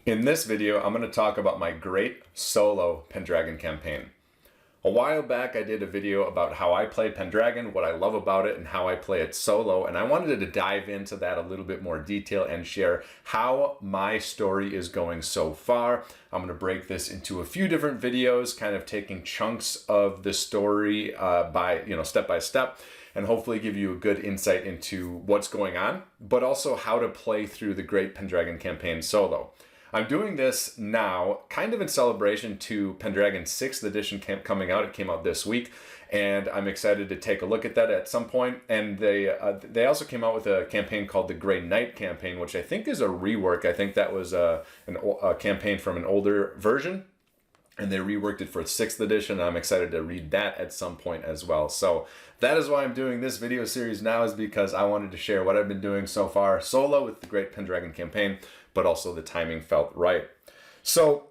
In this video, I'm going to talk about my great solo Pendragon campaign. A while back, I did a video about how I play Pendragon, what I love about it, and how I play it solo, and I wanted to dive into that a little bit more detail and share how my story is going so far. I'm going to break this into a few different videos, kind of taking chunks of the story step by step, and hopefully give you a good insight into what's going on, but also how to play through the Great Pendragon campaign solo. I'm doing this now kind of in celebration to Pendragon 6th edition coming out. It came out this week, and I'm excited to take a look at that at some point. And they also came out with a campaign called the Grey Knight campaign, which I think is a rework. I think that was a campaign from an older version, and they reworked it for 6th edition. I'm excited to read that at some point as well. So that is why I'm doing this video series now, is because I wanted to share what I've been doing so far solo with the Great Pendragon campaign, but also the timing felt right. So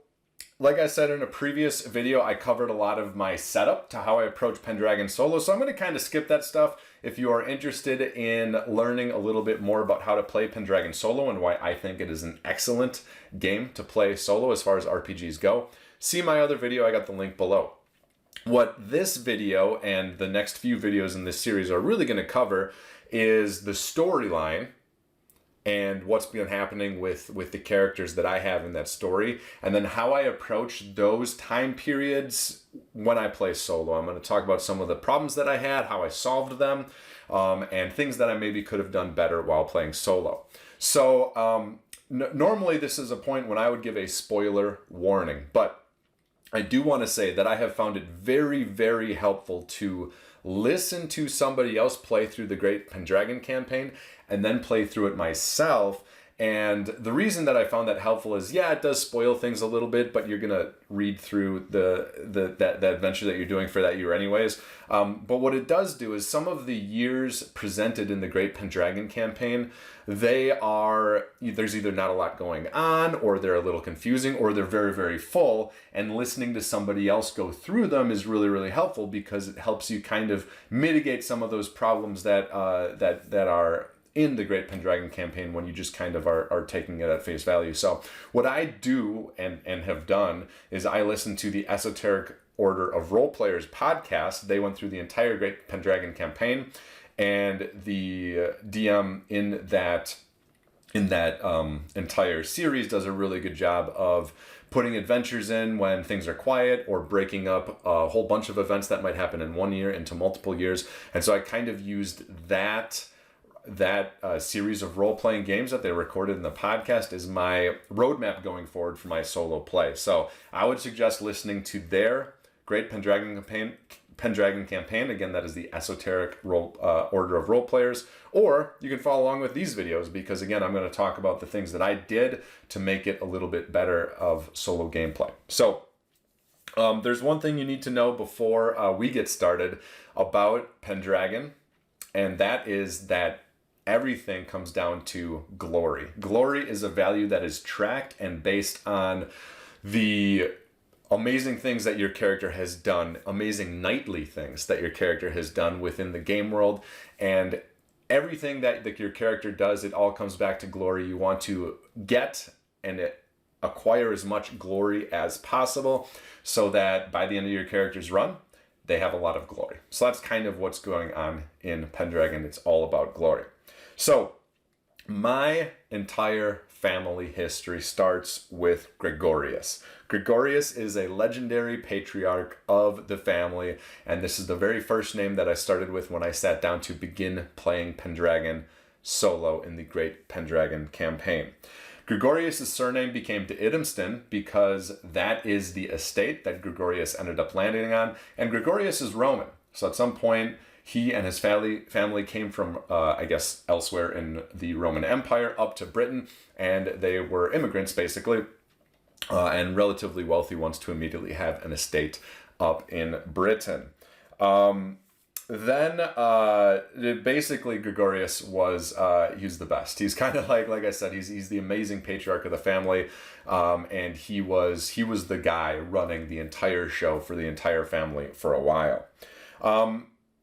like I said in a previous video, I covered a lot of my setup to how I approach Pendragon solo. So I'm going to kind of skip that stuff. If you are interested in learning a little bit more about how to play Pendragon solo and why I think it is an excellent game to play solo as far as RPGs go, see my other video. I got the link below. What this video and the next few videos in this series are really going to cover is the storyline and what's been happening with the characters that I have in that story, and then how I approach those time periods when I play solo. I'm going to talk about some of the problems that I had, how I solved them, and things that I maybe could have done better while playing solo. So normally this is a point when I would give a spoiler warning, but I do want to say that I have found it very, very helpful to listen to somebody else play through the Great Pendragon campaign and then play through it myself. And the reason that I found that helpful is, yeah, it does spoil things a little bit, but you're gonna read through that adventure that you're doing for that year anyways. But what it does do is some of the years presented in the Great Pendragon campaign, there's either not a lot going on, or they're a little confusing, or they're very, very full. And listening to somebody else go through them is really, really helpful, because it helps you kind of mitigate some of those problems that are in the Great Pendragon campaign when you just kind of are taking it at face value. So what I do and have done is I listen to the Esoteric Order of Role Players podcast. They went through the entire Great Pendragon campaign, and the DM in that entire series does a really good job of putting adventures in when things are quiet, or breaking up a whole bunch of events that might happen in one year into multiple years. And so I kind of used that series of role-playing games that they recorded in the podcast is my roadmap going forward for my solo play. So I would suggest listening to their Great Pendragon campaign. Again, that is the Esoteric Order of Role Players. Or you can follow along with these videos, because again, I'm going to talk about the things that I did to make it a little bit better of solo gameplay. So there's one thing you need to know before we get started about Pendragon, and that is that everything comes down to glory. Glory is a value that is tracked and based on the amazing things that your character has done, amazing knightly things that your character has done within the game world. And everything that your character does, it all comes back to glory. You want to get and acquire as much glory as possible, so that by the end of your character's run, they have a lot of glory. So that's kind of what's going on in Pendragon. It's all about glory. So my entire family history starts with Gregorius. Gregorius is a legendary patriarch of the family, and this is the very first name that I started with when I sat down to begin playing Pendragon solo in the Great Pendragon campaign. Gregorius' surname became de Idemston because that is the estate that Gregorius ended up landing on, and Gregorius is Roman. So at some point, he and his family came from, elsewhere in the Roman Empire up to Britain, and they were immigrants, basically, and relatively wealthy ones to immediately have an estate up in Britain. Basically Gregorius was, he's the best. He's kind of like I said, he's the amazing patriarch of the family, and he was the guy running the entire show for the entire family for a while.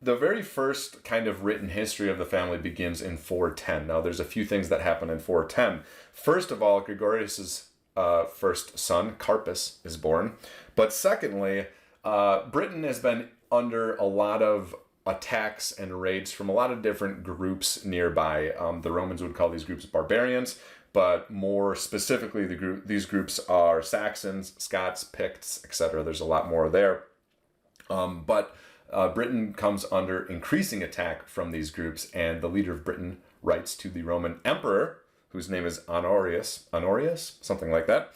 The very first kind of written history of the family begins in 410. Now, there's a few things that happen in 410. First of all, Gregorius's first son, Carpus, is born. But secondly, Britain has been under a lot of attacks and raids from a lot of different groups nearby. The Romans would call these groups barbarians, but more specifically, these groups are Saxons, Scots, Picts, etc. There's a lot more there. But Britain comes under increasing attack from these groups, and the leader of Britain writes to the Roman emperor, whose name is Honorius, something like that,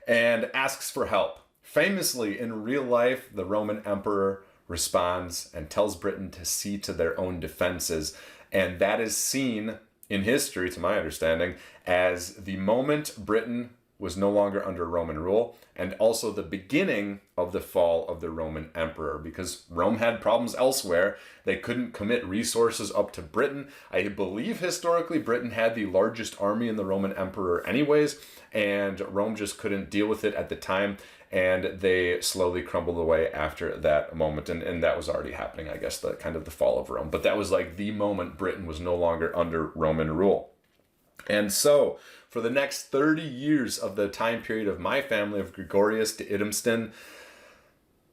and asks for help. Famously, in real life, the Roman emperor responds and tells Britain to see to their own defenses, and that is seen in history, to my understanding, as the moment Britain was no longer under Roman rule, and also the beginning of the fall of the Roman emperor, because Rome had problems elsewhere. They couldn't commit resources up to Britain. I believe historically Britain had the largest army in the Roman emperor anyways, and Rome just couldn't deal with it at the time, and they slowly crumbled away after that moment, and that was already happening, I guess, the kind of the fall of Rome. But that was like the moment Britain was no longer under Roman rule. And so, for the next 30 years of the time period of my family, of Gregorius to Idumston,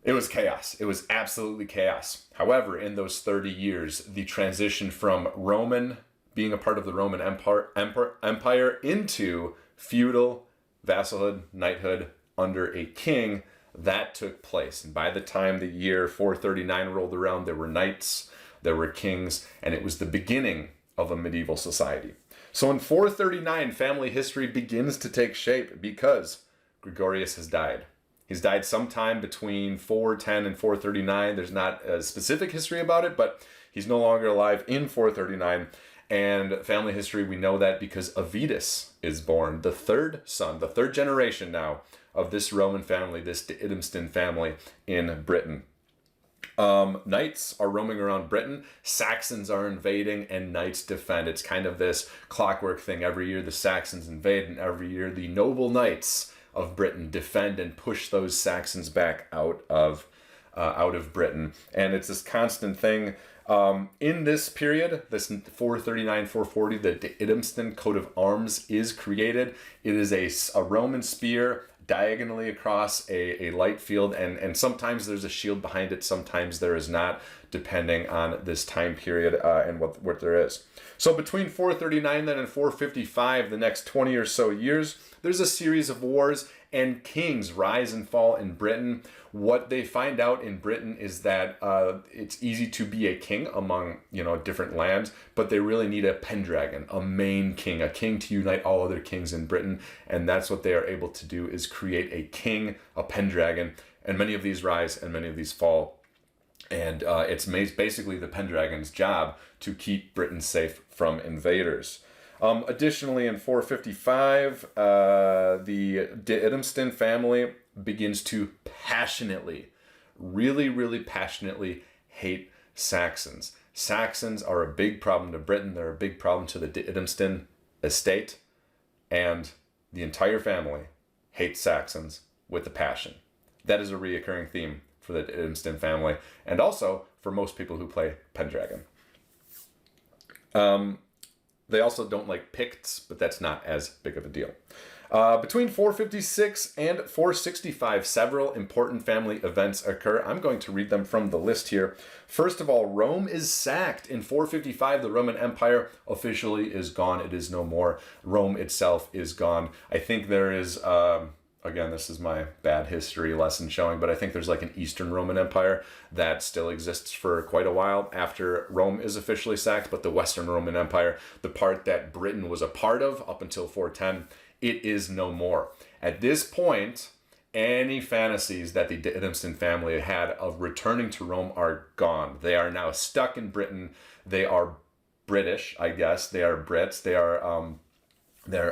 it was chaos. It was absolutely chaos. However, in those 30 years, the transition from Roman, being a part of the Roman Empire into feudal vassalhood, knighthood under a king, that took place. And by the time the year 439 rolled around, there were knights, there were kings, and it was the beginning of a medieval society. So in 439, family history begins to take shape because Gregorius has died. He's died sometime between 410 and 439. There's not a specific history about it, but he's no longer alive in 439. And family history, we know that because Avitus is born, the third son, the third generation now of this Roman family, this Idumston family in Britain. Knights are roaming around Britain, Saxons are invading, and knights defend. It's kind of this clockwork thing. Every year the Saxons invade, and every year the noble knights of Britain defend and push those Saxons back out of Britain. And it's this constant thing. In this period, this 439, 440, the Idumston coat of arms is created. It is a Roman spear diagonally across a light field, and sometimes there's a shield behind it, sometimes there is not, depending on this time period and what there is. So between 439 then and 455, the next 20 or so years, there's a series of wars, and kings rise and fall in Britain. What they find out in Britain is that it's easy to be a king among different lands, but they really need a Pendragon, a main king, a king to unite all other kings in Britain, and that's what they are able to do, is create a king, a Pendragon, and many of these rise and many of these fall. And it's basically the Pendragon's job to keep Britain safe from invaders. Additionally, in 455, the De Idumston family begins to passionately, really passionately hate Saxons. Saxons are a big problem to Britain. They're a big problem to the De Idumston estate. And the entire family hates Saxons with a passion. That is a reoccurring theme for the De Idumston family, and also for most people who play Pendragon. They also don't like Picts, but that's not as big of a deal. Between 456 and 465, several important family events occur. I'm going to read them from the list here. First of all, Rome is sacked. In 455, the Roman Empire officially is gone. It is no more. Rome itself is gone. I think there is... Again, this is my bad history lesson showing, but I think there's like an Eastern Roman Empire that still exists for quite a while after Rome is officially sacked, but the Western Roman Empire, the part that Britain was a part of up until 410, it is no more. At this point, any fantasies that the De Idumston family had of returning to Rome are gone. They are now stuck in Britain. They are British, I guess. They are Brits. They're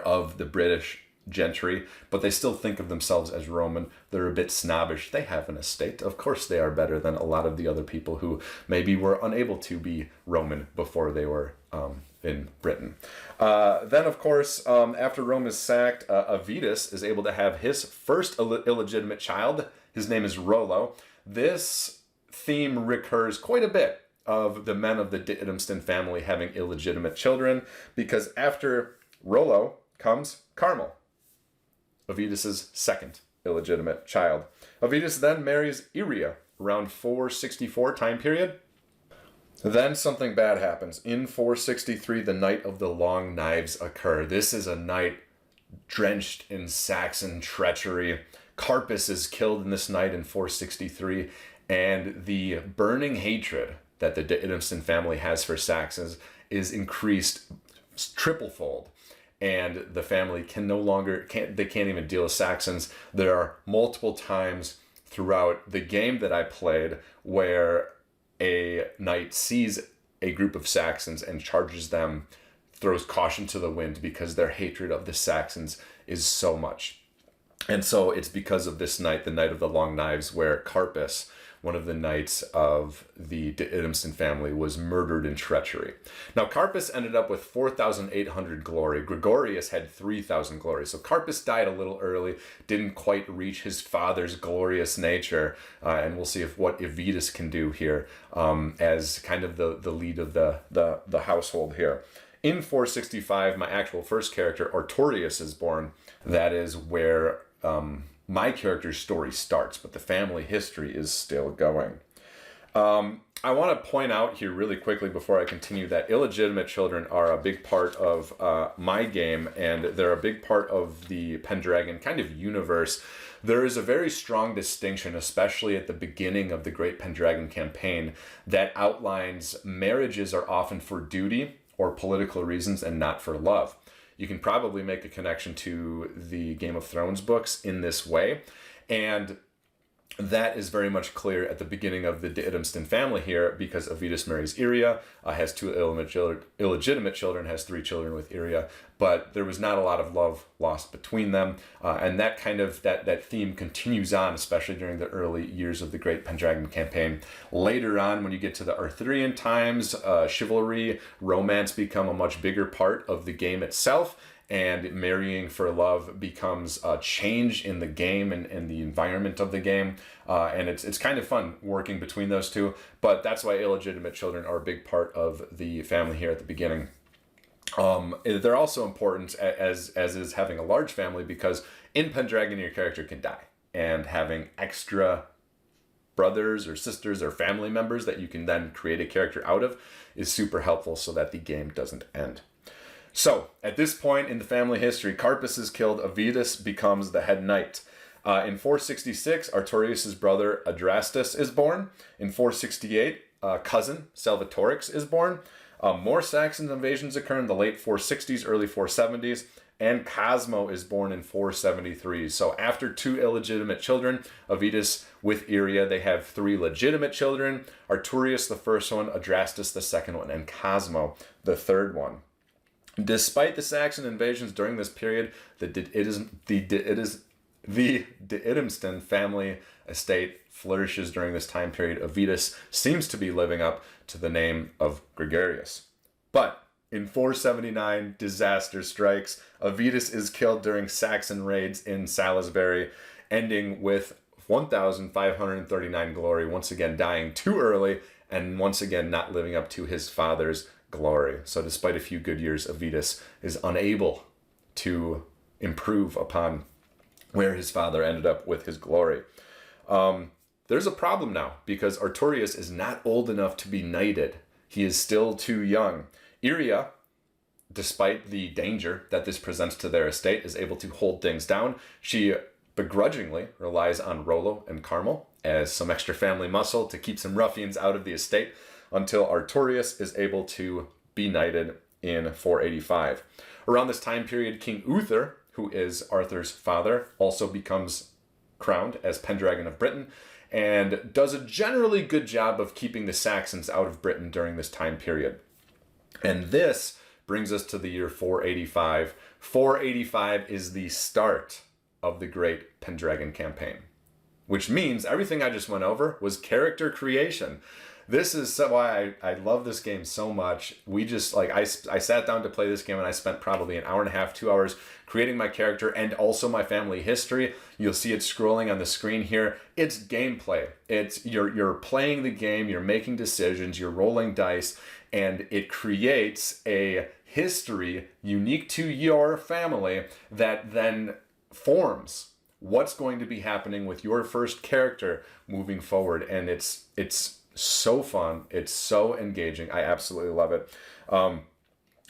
of the British gentry, but they still think of themselves as Roman. They're a bit snobbish. They have an estate. Of course they are better than a lot of the other people who maybe were unable to be Roman before they were in Britain. Then, of course, after Rome is sacked, Avitus is able to have his first illegitimate child. His name is Rollo. This theme recurs quite a bit of the men of the De Idumston family having illegitimate children, because after Rollo comes Carmel. Avidus' second illegitimate child. Avidus then marries Iria around 464 time period. Then something bad happens. In 463, the Night of the Long Knives occur. This is a night drenched in Saxon treachery. Carpus is killed in this night in 463, and the burning hatred that the Idemston family has for Saxons is increased triplefold. And the family can't even deal with Saxons. There are multiple times throughout the game that I played where a knight sees a group of Saxons and charges them, throws caution to the wind because their hatred of the Saxons is so much. And so it's because of this night, the Night of the Long Knives, where Carpus, one of the knights of the Idemston family, was murdered in treachery. Now, Carpus ended up with 4,800 glory. Gregorius had 3,000 glory. So Carpus died a little early, didn't quite reach his father's glorious nature. And we'll see what Avidus can do here as kind of the lead of the household here. In 465, my actual first character, Artorius, is born. That is where my character's story starts, but the family history is still going. I want to point out here really quickly before I continue that illegitimate children are a big part of my game, and they're a big part of the Pendragon kind of universe. There is a very strong distinction, especially at the beginning of the Great Pendragon campaign, that outlines marriages are often for duty or political reasons and not for love. You can probably make a connection to the Game of Thrones books in this way. And that is very much clear at the beginning of the Idemston family here, because Avidus marries Iria, has two illegitimate children, has 3 children with Iria, but there was not a lot of love lost between them. And that kind of, that theme continues on, especially during the early years of the Great Pendragon campaign. Later on, when you get to the Arthurian times, chivalry, romance become a much bigger part of the game itself. And marrying for love becomes a change in the game and the environment of the game. And it's kind of fun working between those two. But that's why illegitimate children are a big part of the family here at the beginning. They're also important, as is having a large family, because in Pendragon your character can die. And having extra brothers or sisters or family members that you can then create a character out of is super helpful so that the game doesn't end. So, at this point in the family history, Carpus is killed, Avidus becomes the head knight. In 466, Artorius' brother Adrastus is born. In 468, cousin Salvatorix is born. More Saxon invasions occur in the late 460s, early 470s, and Cosmo is born in 473. So after 2 illegitimate children, Avidus with Iria, they have 3 legitimate children. Artorius, the first one, Adrastus, the second one, and Cosmo, the third one. Despite the Saxon invasions during this period, the Idemston family estate flourishes during this time period. Avidus seems to be living up to the name of Gregorius. But in 479, disaster strikes. Avidus is killed during Saxon raids in Salisbury, ending with 1,539 glory, once again dying too early, and once again not living up to his father's glory. So despite a few good years, Avidus is unable to improve upon where his father ended up with his glory. There's a problem now, because Artorius is not old enough to be knighted. He is still too young. Iria, despite the danger that this presents to their estate, is able to hold things down. She begrudgingly relies on Rollo and Carmel as some extra family muscle to keep some ruffians out of the estate, until Artorius is able to be knighted in 485. Around this time period, King Uther, who is Arthur's father, also becomes crowned as Pendragon of Britain, and does a generally good job of keeping the Saxons out of Britain during this time period. And this brings us to the year 485. 485 is the start of the Great Pendragon campaign, which means everything I just went over was character creation. This is why I love this game so much. I sat down to play this game and I spent probably an hour and a half, 2 hours creating my character and also my family history. You'll see it scrolling on the screen here. It's gameplay. It's you're playing the game, you're making decisions, you're rolling dice, and it creates a history unique to your family that then forms what's going to be happening with your first character moving forward. And it's so fun. It's so engaging. I absolutely love it.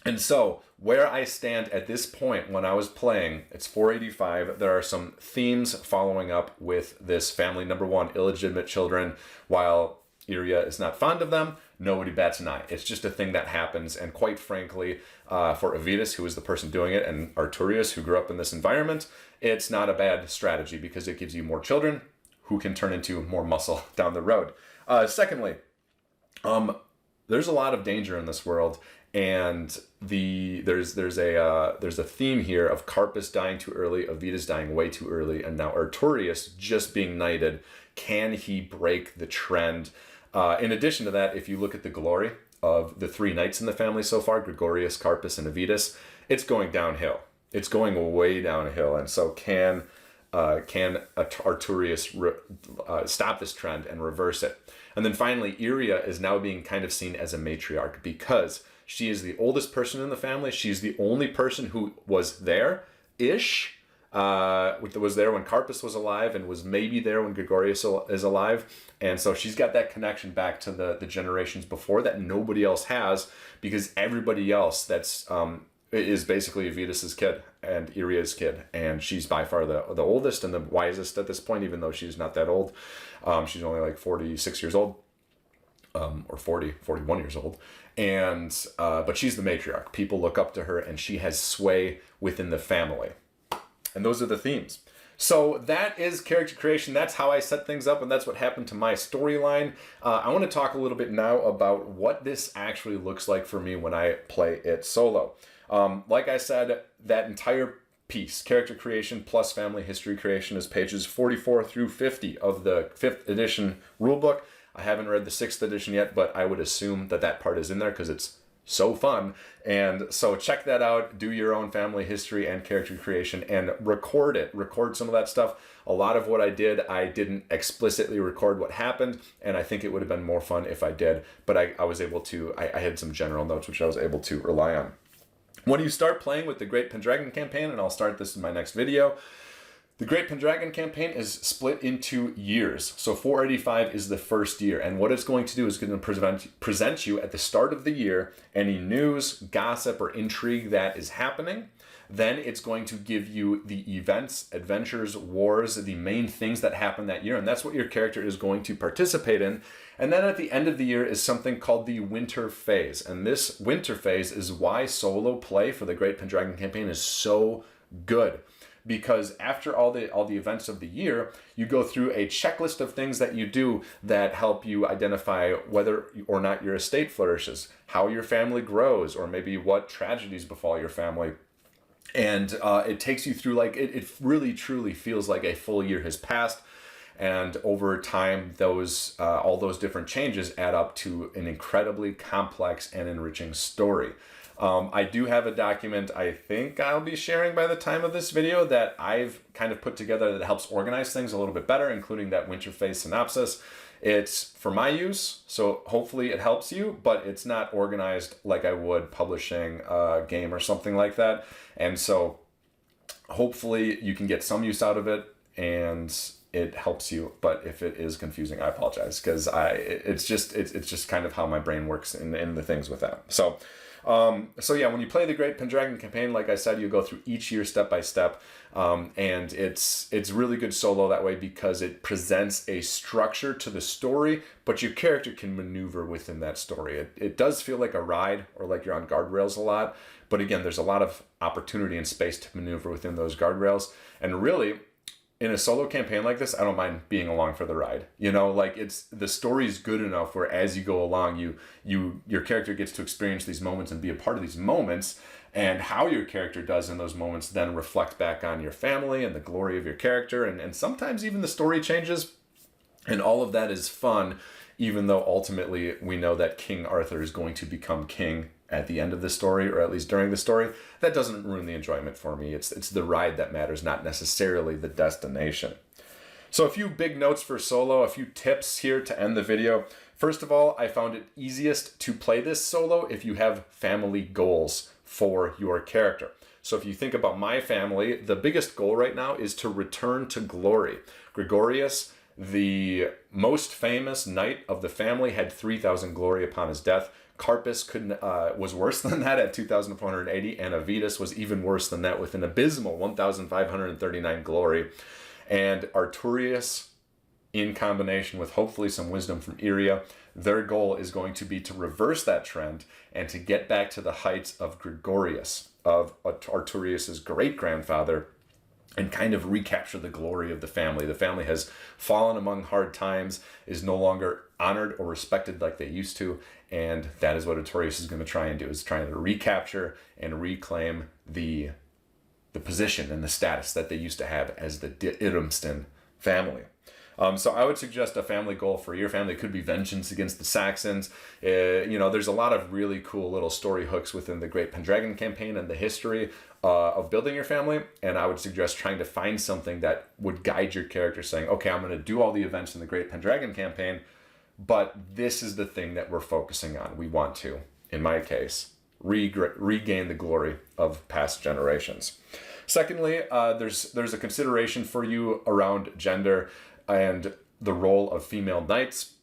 And so where I stand at this point when I was playing, it's 485. There are some themes following up with this family. Number one, illegitimate children. While Iria is not fond of them, nobody bats an eye. It's just a thing that happens. And quite frankly, for Avitus, who is the person doing it, and Arturius, who grew up in this environment, it's not a bad strategy because it gives you more children who can turn into more muscle down the road. Secondly, there's a lot of danger in this world, and there's a theme here of Carpus dying too early, Avitus dying way too early, and now Arturius just being knighted. Can he break the trend? In addition to that, if you look at the glory of the three knights in the family so far, Gregorius, Carpus, and Avitus, it's going downhill. It's going way downhill. And so can Arturius stop this trend and reverse it? And then finally, Iria is now being kind of seen as a matriarch because she is the oldest person in the family. She's the only person who was there-ish, was there when Carpus was alive and was maybe there when Gregorius is alive. And so she's got that connection back to the generations before that nobody else has, because everybody else is basically Avitus's kid and Iria's kid. And she's by far the oldest and the wisest at this point, even though she's not that old. She's only like 46 years old, or 41 years old. And, but she's the matriarch. People look up to her and she has sway within the family. And those are the themes. So that is character creation. That's how I set things up, and that's what happened to my storyline. I want to talk a little bit now about what this actually looks like for me when I play it solo. Like I said, that entire piece, character creation plus family history creation, is pages 44 through 50 of the 5th edition rulebook. I haven't read the 6th edition yet, but I would assume that part is in there because it's so fun. And so check that out. Do your own family history and character creation and record it. Record some of that stuff. A lot of what I didn't explicitly record what happened, and I think it would have been more fun if I did, but I was able to, I had some general notes which I was able to rely on. When you start playing with the Great Pendragon campaign, and I'll start this in my next video, the Great Pendragon campaign is split into years. So 485 is the first year, and what it's going to do is going to present you at the start of the year any news, gossip, or intrigue that is happening. Then it's going to give you the events, adventures, wars, the main things that happen that year, and that's what your character is going to participate in. And then at the end of the year is something called the winter phase, and this winter phase is why solo play for the Great Pendragon campaign is so good. Because after all the events of the year, you go through a checklist of things that you do that help you identify whether or not your estate flourishes, how your family grows, or maybe what tragedies befall your family. And it takes you through, like, it really truly feels like a full year has passed. And over time, all those different changes add up to an incredibly complex and enriching story. I do have a document I think I'll be sharing by the time of this video that I've kind of put together that helps organize things a little bit better, including that winter phase synopsis. It's for my use, so hopefully it helps you, but it's not organized like I would publishing a game or something like that. And so hopefully you can get some use out of it and it helps you. But if it is confusing, I apologize, because it's just kind of how my brain works in the things with that. So yeah, when you play the Great Pendragon campaign, like I said, you go through each year step by step, and it's really good solo that way because it presents a structure to the story, but your character can maneuver within that story. It does feel like a ride or like you're on guardrails a lot, but again, there's a lot of opportunity and space to maneuver within those guardrails, and really, in a solo campaign like this, I don't mind being along for the ride. You know, like the story's good enough where as you go along, your character gets to experience these moments and be a part of these moments, and how your character does in those moments then reflect back on your family and the glory of your character, and sometimes even the story changes, and all of that is fun, even though ultimately we know that King Arthur is going to become king at the end of the story, or at least during the story. That doesn't ruin the enjoyment for me. It's the ride that matters, not necessarily the destination. So a few big notes for solo, a few tips here to end the video. First of all, I found it easiest to play this solo if you have family goals for your character. So if you think about my family, the biggest goal right now is to return to glory. Gregorius, the most famous knight of the family, had 3,000 glory upon his death. Carpus was worse than that at 2,480, and Avitus was even worse than that with an abysmal 1,539 glory. And Arturius, in combination with hopefully some wisdom from Iria, their goal is going to be to reverse that trend and to get back to the heights of Gregorius, of Arturius's great-grandfather, and kind of recapture the glory of the family. The family has fallen among hard times, is no longer honored or respected like they used to, and that is what Arturius is going to try and do, is trying to recapture and reclaim the position and the status that they used to have as the Irmsten family. So I would suggest a family goal for your family could be vengeance against the Saxons. There's a lot of really cool little story hooks within the Great Pendragon campaign and the history of building your family. And I would suggest trying to find something that would guide your character, saying, okay, I'm going to do all the events in the Great Pendragon campaign, but this is the thing that we're focusing on. We want to, in my case, regain the glory of past generations. Secondly, there's a consideration for you around gender and the role of female knights.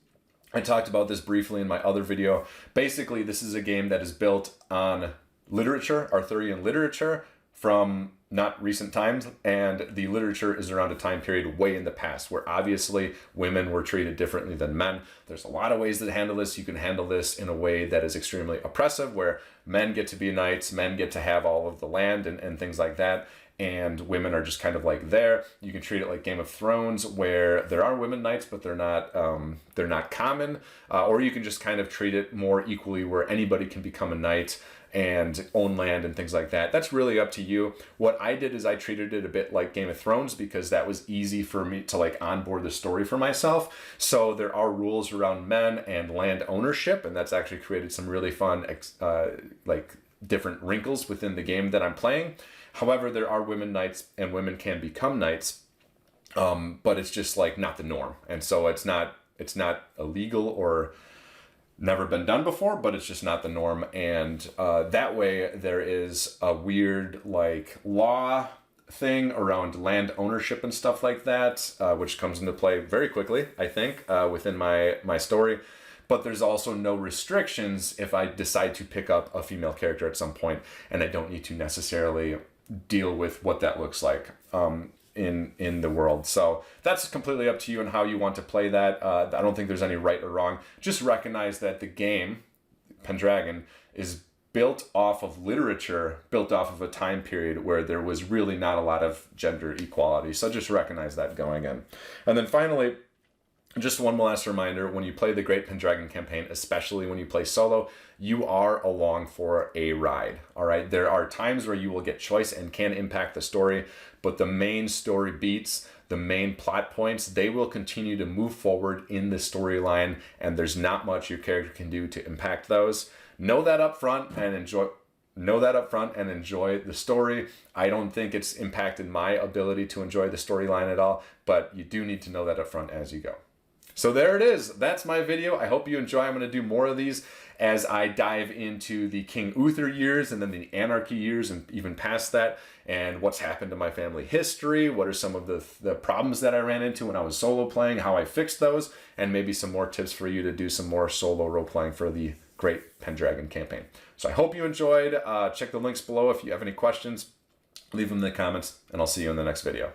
I talked about this briefly in my other video. Basically, this is a game that is built on literature, Arthurian literature, from not recent times, and the literature is around a time period way in the past where obviously women were treated differently than men. There's a lot of ways to handle this. You can handle this in a way that is extremely oppressive, where men get to be knights, men get to have all of the land and things like that, and women are just kind of like there. You can treat it like Game of Thrones, where there are women knights, but they're not common. Or you can just kind of treat it more equally, where anybody can become a knight and own land and things like that. That's really up to you. What I did is I treated it a bit like Game of Thrones, because that was easy for me to like onboard the story for myself. So there are rules around men and land ownership, and that's actually created some really fun different wrinkles within the game that I'm playing. However, there are women knights and women can become knights, but it's just like not the norm. And so it's not illegal or never been done before, but it's just not the norm. And that way there is a weird like law thing around land ownership and stuff like that, which comes into play very quickly, I think, within my story. But there's also no restrictions if I decide to pick up a female character at some point, and I don't need to necessarily deal with what that looks like in the world. So that's completely up to you and how you want to play that. I don't think there's any right or wrong. Just recognize that the game, Pendragon, is built off of literature, built off of a time period where there was really not a lot of gender equality. So just recognize that going in. And then finally, just one last reminder, when you play the Great Pendragon campaign, especially when you play solo, you are along for a ride, all right? There are times where you will get choice and can impact the story, but the main story beats, the main plot points, they will continue to move forward in the storyline, and there's not much your character can do to impact those. Know that up front and enjoy the story. I don't think it's impacted my ability to enjoy the storyline at all, but you do need to know that up front as you go. So there it is. That's my video. I hope you enjoy. I'm going to do more of these as I dive into the King Uther years and then the Anarchy years and even past that, and what's happened to my family history, what are some of the problems that I ran into when I was solo playing, how I fixed those, and maybe some more tips for you to do some more solo role playing for the Great Pendragon campaign. So I hope you enjoyed. Check the links below if you have any questions. Leave them in the comments, and I'll see you in the next video.